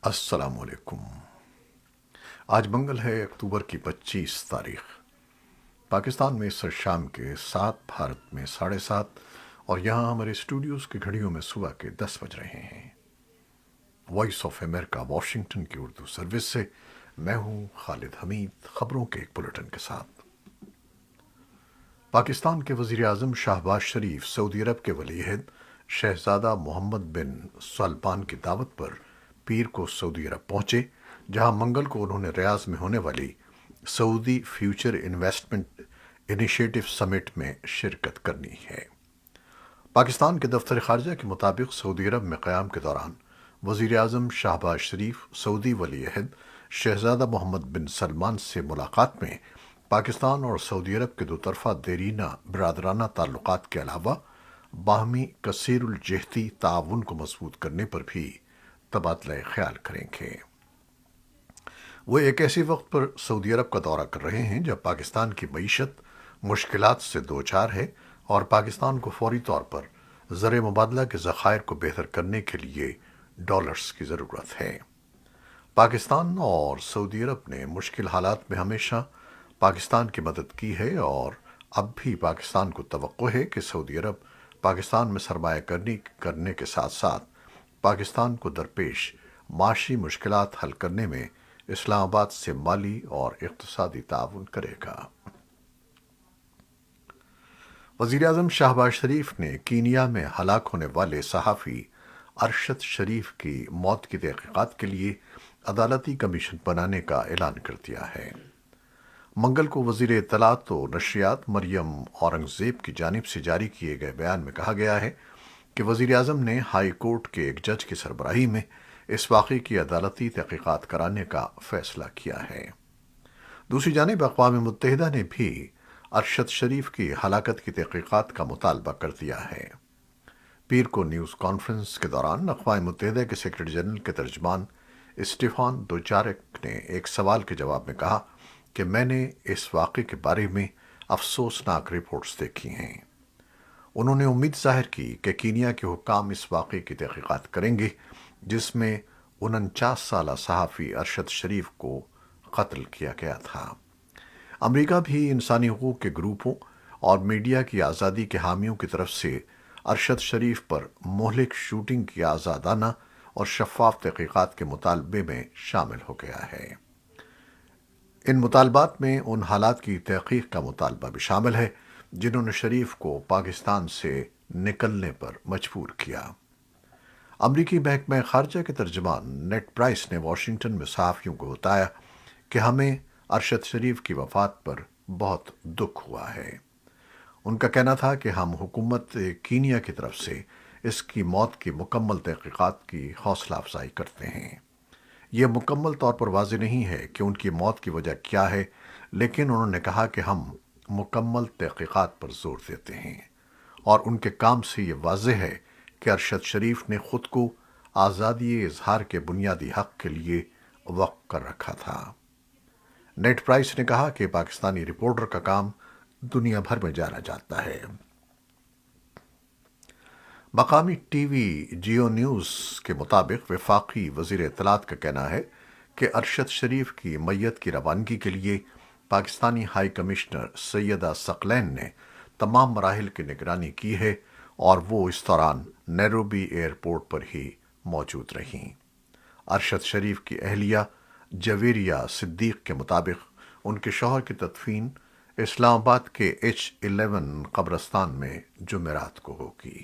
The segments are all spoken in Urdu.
السلام علیکم۔ آج منگل ہے، اکتوبر کی 25 تاریخ۔ پاکستان میں اس وقت شام کے 7، بھارت میں 7:30، اور یہاں ہمارے اسٹوڈیوز کی گھڑیوں میں صبح کے 10 بج رہے ہیں۔ وائس آف امریکہ واشنگٹن کی اردو سروس سے میں ہوں خالد حمید، خبروں کے ایک بلٹن کے ساتھ۔ پاکستان کے وزیر اعظم شہباز شریف سعودی عرب کے ولی عہد شہزادہ محمد بن سلمان کی دعوت پر پیر کو سعودی عرب پہنچے، جہاں منگل کو انہوں نے ریاض میں ہونے والی سعودی فیوچر انویسٹمنٹ انیشیٹو سمٹ میں شرکت کرنی ہے۔ پاکستان کے دفتر خارجہ کے مطابق سعودی عرب میں قیام کے دوران وزیر اعظم شہباز شریف سعودی ولی عہد شہزادہ محمد بن سلمان سے ملاقات میں پاکستان اور سعودی عرب کے دو طرفہ دیرینہ برادرانہ تعلقات کے علاوہ باہمی کثیر الجہتی تعاون کو مضبوط کرنے پر بھی تبادلہ خیال کریں گے۔ وہ ایک ایسے وقت پر سعودی عرب کا دورہ کر رہے ہیں جب پاکستان کی معیشت مشکلات سے دوچار ہے اور پاکستان کو فوری طور پر زر مبادلہ کے ذخائر کو بہتر کرنے کے لیے ڈالرز کی ضرورت ہے۔ پاکستان اور سعودی عرب نے مشکل حالات میں ہمیشہ پاکستان کی مدد کی ہے، اور اب بھی پاکستان کو توقع ہے کہ سعودی عرب پاکستان میں سرمایہ کرنے کے ساتھ ساتھ پاکستان کو درپیش معاشی مشکلات حل کرنے میں اسلام آباد سے مالی اور اقتصادی تعاون کرے گا۔ وزیر اعظم شہباز شریف نے کینیا میں ہلاک ہونے والے صحافی ارشد شریف کی موت کی تحقیقات کے لیے عدالتی کمیشن بنانے کا اعلان کر دیا ہے۔ منگل کو وزیر اطلاعات و نشریات مریم اورنگزیب کی جانب سے جاری کیے گئے بیان میں کہا گیا ہے کہ وزیر اعظم نے ہائی کورٹ کے ایک جج کی سربراہی میں اس واقعے کی عدالتی تحقیقات کرانے کا فیصلہ کیا ہے۔ دوسری جانب اقوام متحدہ نے بھی ارشد شریف کی ہلاکت کی تحقیقات کا مطالبہ کر دیا ہے۔ پیر کو نیوز کانفرنس کے دوران اقوام متحدہ کے سیکرٹری جنرل کے ترجمان اسٹیفان دوچارک نے ایک سوال کے جواب میں کہا کہ میں نے اس واقعے کے بارے میں افسوسناک رپورٹس دیکھی ہیں۔ انہوں نے امید ظاہر کی کہ کینیا کے حکام اس واقعے کی تحقیقات کریں گے جس میں 49 سالہ صحافی ارشد شریف کو قتل کیا گیا تھا۔ امریکہ بھی انسانی حقوق کے گروپوں اور میڈیا کی آزادی کے حامیوں کی طرف سے ارشد شریف پر مہلک شوٹنگ کی آزادانہ اور شفاف تحقیقات کے مطالبے میں شامل ہو گیا ہے۔ ان مطالبات میں ان حالات کی تحقیق کا مطالبہ بھی شامل ہے جنہوں نے شریف کو پاکستان سے نکلنے پر مجبور کیا۔ امریکی محکمہ خارجہ کے ترجمان نیڈ پرائس نے واشنگٹن میں صحافیوں کو بتایا کہ ہمیں ارشد شریف کی وفات پر بہت دکھ ہوا ہے۔ ان کا کہنا تھا کہ ہم حکومت کینیا کی طرف سے اس کی موت کی مکمل تحقیقات کی حوصلہ افزائی کرتے ہیں۔ یہ مکمل طور پر واضح نہیں ہے کہ ان کی موت کی وجہ کیا ہے، لیکن انہوں نے کہا کہ ہم مکمل تحقیقات پر زور دیتے ہیں، اور ان کے کام سے یہ واضح ہے کہ ارشد شریف نے خود کو آزادی اظہار کے بنیادی حق کے لیے وقف کر رکھا تھا۔ نیڈ پرائس نے کہا کہ پاکستانی رپورٹر کا کام دنیا بھر میں جانا جاتا ہے۔ مقامی ٹی وی جیو نیوز کے مطابق وفاقی وزیر اطلاعات کا کہنا ہے کہ ارشد شریف کی میت کی روانگی کے لیے پاکستانی ہائی کمشنر سیدہ ثقلین نے تمام مراحل کی نگرانی کی ہے، اور وہ اس دوران نیروبی ایئرپورٹ پر ہی موجود رہیں۔ ارشد شریف کی اہلیہ جویریہ صدیق کے مطابق ان کے شوہر کی تدفین اسلام آباد کے H11 قبرستان میں جمعرات کو ہوگی۔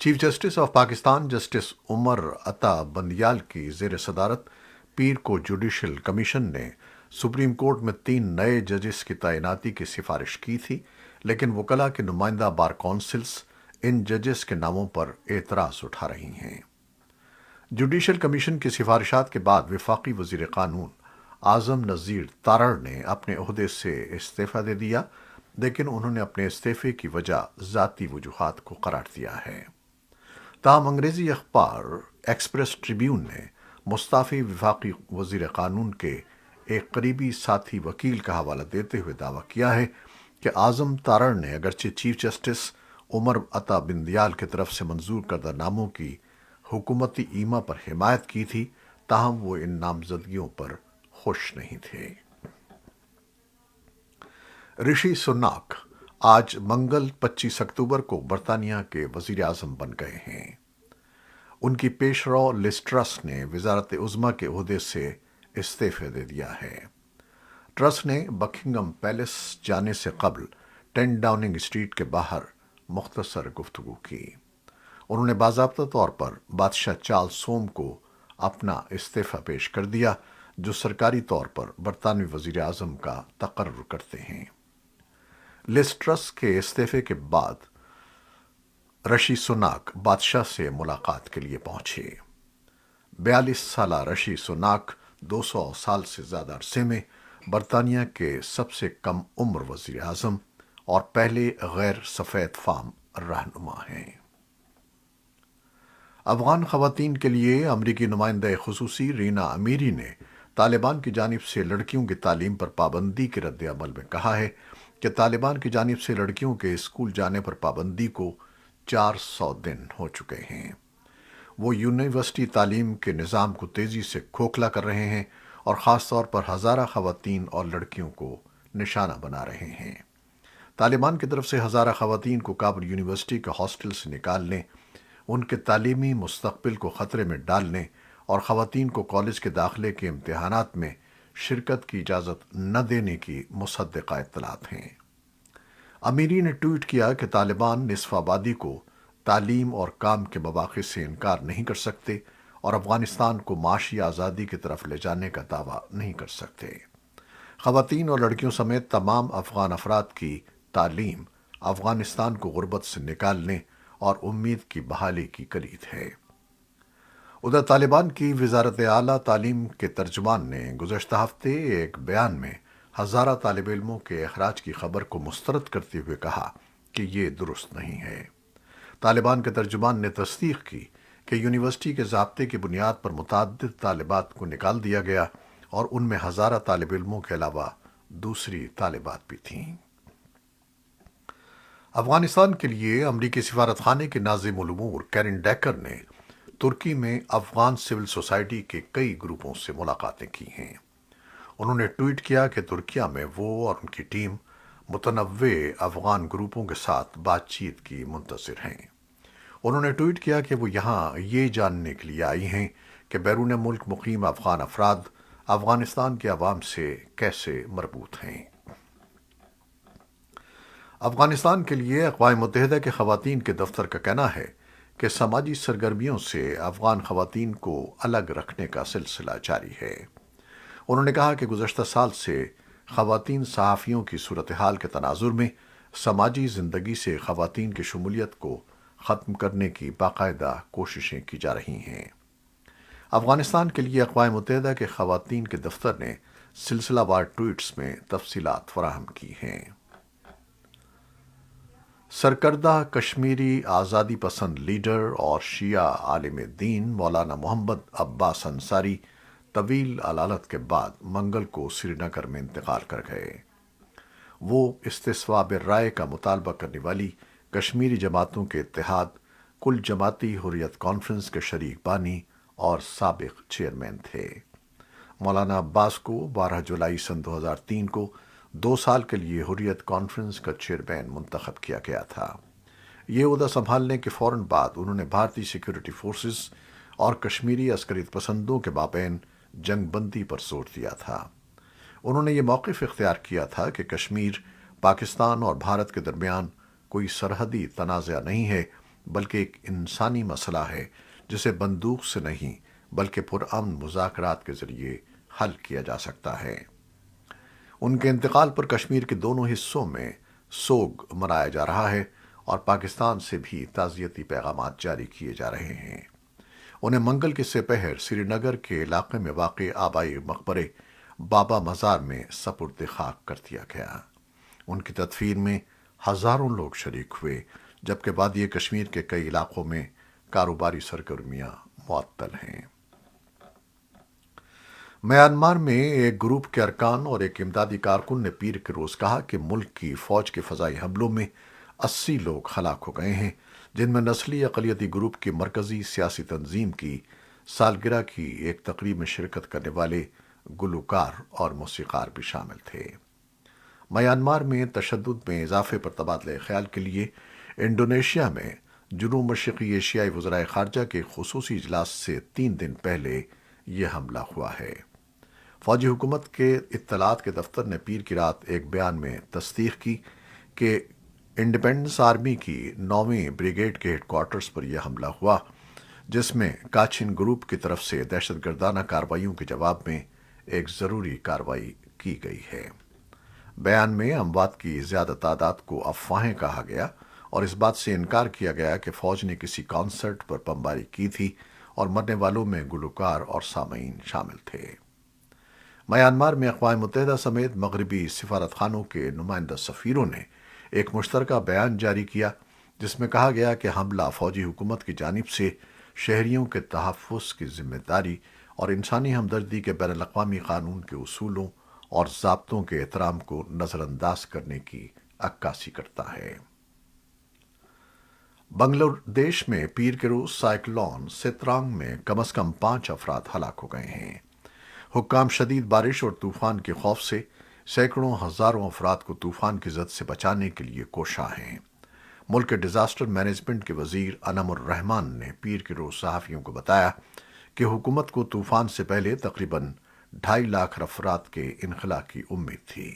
Chief justice of Pakistan justice Umar Ata Bandial کی زیر صدارت پیر کو جوڈیشل کمیشن نے سپریم کورٹ میں 3 نئے ججز کی تعیناتی کی سفارش کی تھی، لیکن وکلاء کے نمائندہ بار کونسلز ان ججز کے ناموں پر اعتراض اٹھا رہی ہیں۔ جوڈیشل کمیشن کی سفارشات کے بعد وفاقی وزیر قانون اعظم نذیر تارڑ نے اپنے عہدے سے استعفیٰ دے دیا، لیکن انہوں نے اپنے استعفے کی وجہ ذاتی وجوہات کو قرار دیا ہے۔ تاہم انگریزی اخبار ایکسپریس ٹریبیون نے مستعفی وفاقی وزیر قانون کے ایک قریبی ساتھی وکیل کا حوالہ دیتے ہوئے دعویٰ کیا ہے کہ اعظم تارڑ نے اگرچہ چیف جسٹس عمر عطا بندیال کی طرف سے منظور کردہ ناموں کی حکومتی ایما پر حمایت کی تھی، تاہم وہ ان نامزدگیوں پر خوش نہیں تھے۔ رشی سناک آج منگل 25 اکتوبر کو برطانیہ کے وزیر اعظم بن گئے ہیں۔ ان کی پیشرو لز ٹرس نے وزارت عظمیٰ کے عہدے سے استعفی دے دیا ہے۔ ٹرس نے بکنگم پیلس جانے سے قبل 10 ڈاؤننگ اسٹریٹ کے باہر مختصر گفتگو کی۔ انہوں نے باضابطہ طور پر بادشاہ چارلس سوم کو اپنا استعفی پیش کر دیا، جو سرکاری طور پر برطانوی وزیر اعظم کا تقرر کرتے ہیں۔ لز ٹرس کے استعفے کے بعد رشی سناک بادشاہ سے ملاقات کے لیے پہنچے۔ 42 سالہ رشی سناک 200 سال سے زیادہ عرصے میں برطانیہ کے سب سے کم عمر وزیر اعظم اور پہلے غیر سفید فام رہنما ہیں۔ افغان خواتین کے لیے امریکی نمائندہ خصوصی رینا امیری نے طالبان کی جانب سے لڑکیوں کی تعلیم پر پابندی کے رد عمل میں کہا ہے کہ طالبان کی جانب سے لڑکیوں کے اسکول جانے پر پابندی کو 400 دن ہو چکے ہیں۔ وہ یونیورسٹی تعلیم کے نظام کو تیزی سے کھوکھلا کر رہے ہیں اور خاص طور پر ہزارہ خواتین اور لڑکیوں کو نشانہ بنا رہے ہیں۔ طالبان کی طرف سے ہزارہ خواتین کو کابل یونیورسٹی کے ہاسٹل سے نکالنے، ان کے تعلیمی مستقبل کو خطرے میں ڈالنے اور خواتین کو کالج کے داخلے کے امتحانات میں شرکت کی اجازت نہ دینے کی مصدقہ اطلاعات ہیں۔ امیری نے ٹویٹ کیا کہ طالبان نصف آبادی کو تعلیم اور کام کے مواقع سے انکار نہیں کر سکتے اور افغانستان کو معاشی آزادی کی طرف لے جانے کا دعویٰ نہیں کر سکتے۔ خواتین اور لڑکیوں سمیت تمام افغان افراد کی تعلیم افغانستان کو غربت سے نکالنے اور امید کی بحالی کی کلید ہے۔ ادھر طالبان کی وزارت اعلیٰ تعلیم کے ترجمان نے گزشتہ ہفتے ایک بیان میں ہزارہ طالب علموں کے اخراج کی خبر کو مسترد کرتے ہوئے کہا کہ یہ درست نہیں ہے۔ طالبان کے ترجمان نے تصدیق کی کہ یونیورسٹی کے ضابطے کی بنیاد پر متعدد طالبات کو نکال دیا گیا اور ان میں ہزارہ طالب علموں کے علاوہ دوسری طالبات بھی تھیں۔ افغانستان کے لیے امریکی سفارت خانے کے ناظم الامور کیرن ڈیکر نے ترکی میں افغان سول سوسائٹی کے کئی گروپوں سے ملاقاتیں کی ہیں۔ انہوں نے ٹویٹ کیا کہ ترکیہ میں وہ اور ان کی ٹیم متنوع افغان گروپوں کے ساتھ بات چیت کی منتظر ہیں۔ انہوں نے ٹویٹ کیا کہ وہ یہاں یہ جاننے کے لیے آئی ہیں کہ بیرون ملک مقیم افغان افراد افغانستان کے عوام سے کیسے مربوط ہیں۔ افغانستان کے لیے اقوام متحدہ کے خواتین کے دفتر کا کہنا ہے کہ سماجی سرگرمیوں سے افغان خواتین کو الگ رکھنے کا سلسلہ جاری ہے۔ انہوں نے کہا کہ گزشتہ سال سے خواتین صحافیوں کی صورتحال کے تناظر میں سماجی زندگی سے خواتین کی شمولیت کو ختم کرنے کی باقاعدہ کوششیں کی جا رہی ہیں۔ افغانستان کے لیے اقوام متحدہ کے خواتین کے دفتر نے سلسلہ وار ٹویٹس میں تفصیلات فراہم کی ہیں۔ سرکردہ کشمیری آزادی پسند لیڈر اور شیعہ عالم دین مولانا محمد عباس انصاری طویل علالت کے بعد منگل کو سری نگر میں انتقال کر گئے۔ وہ استصواب رائے کا مطالبہ کرنے والی کشمیری جماعتوں کے اتحاد کل جماعتی حریت کانفرنس کے شریک بانی اور سابق چیئرمین تھے۔ مولانا عباس کو 12 جولائی سن 2003 کو 2 سال کے لیے حریت کانفرنس کا چیئرمین منتخب کیا گیا تھا۔ یہ عہدہ سنبھالنے کے فوراً بعد انہوں نے بھارتی سیکورٹی فورسز اور کشمیری عسکریت پسندوں کے مابین جنگ بندی پر زور دیا تھا۔ انہوں نے یہ موقف اختیار کیا تھا کہ کشمیر پاکستان اور بھارت کے درمیان کوئی سرحدی تنازع نہیں ہے، بلکہ ایک انسانی مسئلہ ہے جسے بندوق سے نہیں بلکہ پرامن مذاکرات کے ذریعے حل کیا جا سکتا ہے۔ ان کے انتقال پر کشمیر کے دونوں حصوں میں سوگ منایا جا رہا ہے اور پاکستان سے بھی تعزیتی پیغامات جاری کیے جا رہے ہیں۔ انہیں منگل کے سپہر سری نگر کے علاقے میں واقع آبائی مقبرے بابا مزار میں سپرد خاک کر دیا گیا۔ ان کی تدفین میں ہزاروں لوگ شریک ہوئے، جبکہ وادی کشمیر کے کئی علاقوں میں کاروباری سرگرمیاں معطل ہیں۔ میانمار میں ایک گروپ کے ارکان اور ایک امدادی کارکن نے پیر کے روز کہا کہ ملک کی فوج کے فضائی حملوں میں 80 لوگ ہلاک ہو گئے ہیں، جن میں نسلی اقلیتی گروپ کی مرکزی سیاسی تنظیم کی سالگرہ کی ایک تقریب میں شرکت کرنے والے گلوکار اور موسیقار بھی شامل تھے۔ میانمار میں تشدد میں اضافے پر تبادلہ خیال کے لیے انڈونیشیا میں جنوب مشرقی ایشیائی وزرائے خارجہ کے خصوصی اجلاس سے 3 دن پہلے یہ حملہ ہوا ہے۔ فوجی حکومت کے اطلاعات کے دفتر نے پیر کی رات ایک بیان میں تصدیق کی کہ انڈیپینڈنس آرمی کی 9ویں بریگیڈ کے ہیڈ کوارٹرز پر یہ حملہ ہوا، جس میں کاچن گروپ کی طرف سے دہشت گردانہ کارروائیوں کے جواب میں ایک ضروری کارروائی کی گئی ہے۔ بیان میں اموات کی زیادہ تعداد کو افواہیں کہا گیا اور اس بات سے انکار کیا گیا کہ فوج نے کسی کانسرٹ پر بمباری کی تھی اور مرنے والوں میں گلوکار اور سامعین شامل تھے۔ میانمار میں اقوام متحدہ سمیت مغربی سفارت خانوں کے نمائندہ سفیروں نے ایک مشترکہ بیان جاری کیا، جس میں کہا گیا کہ حملہ فوجی حکومت کی جانب سے شہریوں کے تحفظ کی ذمہ داری اور انسانی ہمدردی کے بین الاقوامی قانون کے اصولوں اور ضابطوں کے احترام کو نظر انداز کرنے کی عکاسی کرتا ہے۔ بنگلہ دیش میں پیر کے روز سائیکلون سترانگ میں کم از کم 5 افراد ہلاک ہو گئے ہیں۔ حکام شدید بارش اور طوفان کے خوف سے سینکڑوں ہزاروں افراد کو طوفان کی زد سے بچانے کے لیے کوشاں ہیں۔ ملک کے ڈیزاسٹر مینجمنٹ کے وزیر انعم الرحمان نے پیر کے روز صحافیوں کو بتایا کہ حکومت کو طوفان سے پہلے تقریباً 2.5 لاکھ افراد کے انخلاء کی امید تھی۔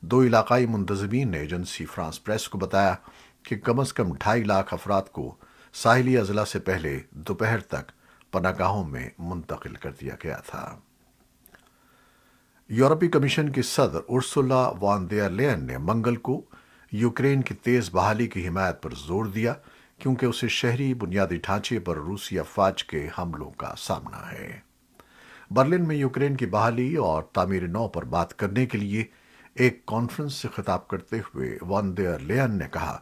2 علاقائی منتظمین نے ایجنسی فرانس پریس کو بتایا کہ کم از کم 2.5 لاکھ افراد کو ساحلی اضلاع سے پہلے دوپہر تک پناہ گاہوں میں منتقل کر دیا گیا تھا۔ یورپی کمیشن کی صدر ارسولا وان دیر لین نے منگل کو یوکرین کی تیز بحالی کی حمایت پر زور دیا، کیونکہ اسے شہری بنیادی ڈھانچے پر روسی افواج کے حملوں کا سامنا ہے۔ برلن میں یوکرین کی بحالی اور تعمیر نو پر بات کرنے کے لیے ایک کانفرنس سے خطاب کرتے ہوئے وان دیر لین نے کہا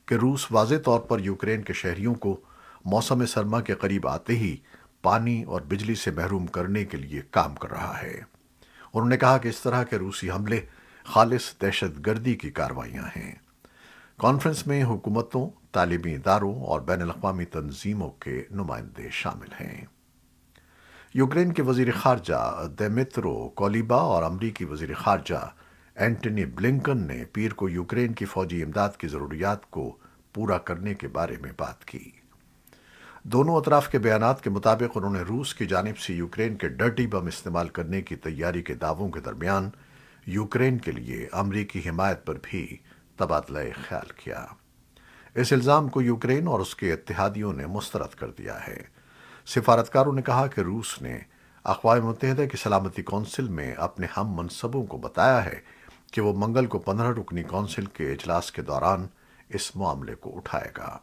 کہ روس واضح طور پر یوکرین کے شہریوں کو موسم سرما کے قریب آتے ہی پانی اور بجلی سے محروم کرنے کے لیے کام کر رہا ہے۔ انہوں نے کہا کہ اس طرح کے روسی حملے خالص دہشت گردی کی کارروائیاں ہیں۔ کانفرنس میں حکومتوں، تعلیمی اداروں اور بین الاقوامی تنظیموں کے نمائندے شامل ہیں۔ یوکرین کے وزیر خارجہ دیمیترو کولیبا اور امریکی وزیر خارجہ اینٹنی بلنکن نے پیر کو یوکرین کی فوجی امداد کی ضروریات کو پورا کرنے کے بارے میں بات کی۔ دونوں اطراف کے بیانات کے مطابق انہوں نے روس کی جانب سے یوکرین کے ڈرٹی بم استعمال کرنے کی تیاری کے دعووں کے درمیان یوکرین کے لیے امریکی حمایت پر بھی تبادلہ خیال کیا۔ اس الزام کو یوکرین اور اس کے اتحادیوں نے مسترد کر دیا ہے۔ سفارتکاروں نے کہا کہ روس نے اقوام متحدہ کی سلامتی کونسل میں اپنے ہم منصبوں کو بتایا ہے کہ وہ منگل کو 15 رکنی کونسل کے اجلاس کے دوران اس معاملے کو اٹھائے گا۔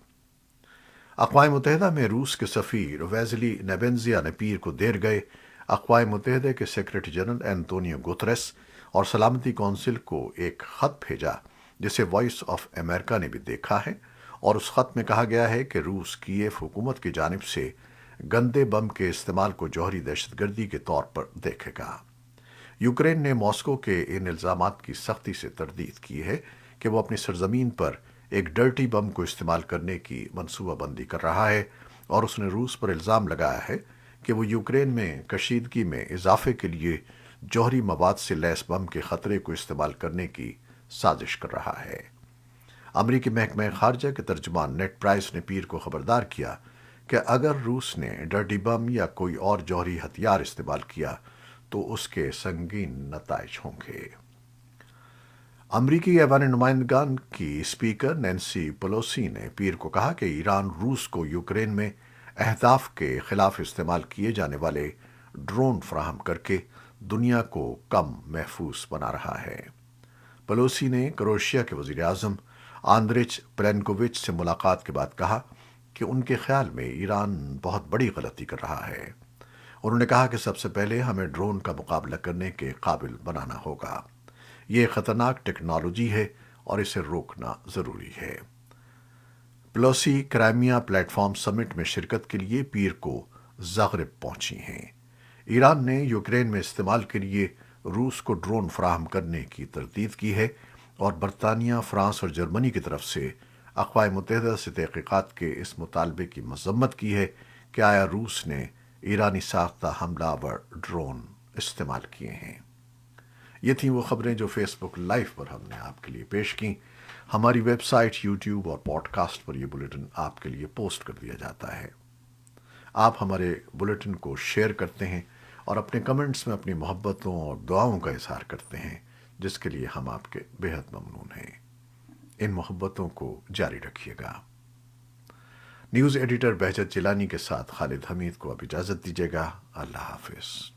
اقوام متحدہ میں روس کے سفیر ویزلی نیبنزیا نے پیر کو دیر گئے اقوام متحدہ کے سیکریٹری جنرل اینٹونیو گوتریس اور سلامتی کونسل کو ایک خط بھیجا، جسے وائس آف امریکہ نے بھی دیکھا ہے، اور اس خط میں کہا گیا ہے کہ روس کیف حکومت کی جانب سے گندے بم کے استعمال کو جوہری دہشت گردی کے طور پر دیکھے گا۔ یوکرین نے ماسکو کے ان الزامات کی سختی سے تردید کی ہے کہ وہ اپنی سرزمین پر ایک ڈرٹی بم کو استعمال کرنے کی منصوبہ بندی کر رہا ہے، اور اس نے روس پر الزام لگایا ہے کہ وہ یوکرین میں کشیدگی میں اضافے کے لیے جوہری مواد سے لیس بم کے خطرے کو استعمال کرنے کی سازش کر رہا ہے۔ امریکی محکمہ خارجہ کے ترجمان نیٹ پرائس نے پیر کو خبردار کیا کہ اگر روس نے ڈرٹی بم یا کوئی اور جوہری ہتھیار استعمال کیا تو اس کے سنگین نتائج ہوں گے۔ امریکی ایوان نمائندگان کی اسپیکر نینسی پیلوسی نے پیر کو کہا کہ ایران روس کو یوکرین میں اہداف کے خلاف استعمال کیے جانے والے ڈرون فراہم کر کے دنیا کو کم محفوظ بنا رہا ہے۔ پیلوسی نے کروشیا کے وزیر اعظم آندریچ پلینکووچ سے ملاقات کے بعد کہا کہ ان کے خیال میں ایران بہت بڑی غلطی کر رہا ہے۔ انہوں نے کہا کہ سب سے پہلے ہمیں ڈرون کا مقابلہ کرنے کے قابل بنانا ہوگا۔ یہ خطرناک ٹیکنالوجی ہے اور اسے روکنا ضروری ہے۔ پیلوسی کرائمیا پلیٹ فارم سمٹ میں شرکت کے لیے پیر کو زاغرب پہنچی ہیں۔ ایران نے یوکرین میں استعمال کے لیے روس کو ڈرون فراہم کرنے کی تردید کی ہے اور برطانیہ، فرانس اور جرمنی کی طرف سے اقوام متحدہ سے تحقیقات کے اس مطالبے کی مذمت کی ہے کہ آیا روس نے ایرانی ساختہ حملہ آور ڈرون استعمال کیے ہیں۔ یہ تھیں وہ خبریں جو فیس بک لائیو پر ہم نے آپ کے لیے پیش کیں۔ ہماری ویب سائٹ، یوٹیوب اور پوڈ کاسٹ پر یہ بلیٹن آپ کے لیے پوسٹ کر دیا جاتا ہے۔ آپ ہمارے بلیٹن کو شیئر کرتے ہیں اور اپنے کمنٹس میں اپنی محبتوں اور دعاؤں کا اظہار کرتے ہیں، جس کے لیے ہم آپ کے بےحد ممنون ہیں۔ ان محبتوں کو جاری رکھیے گا۔ نیوز ایڈیٹر بہجت جیلانی کے ساتھ خالد حمید کو اب اجازت دیجیے گا۔ اللہ حافظ۔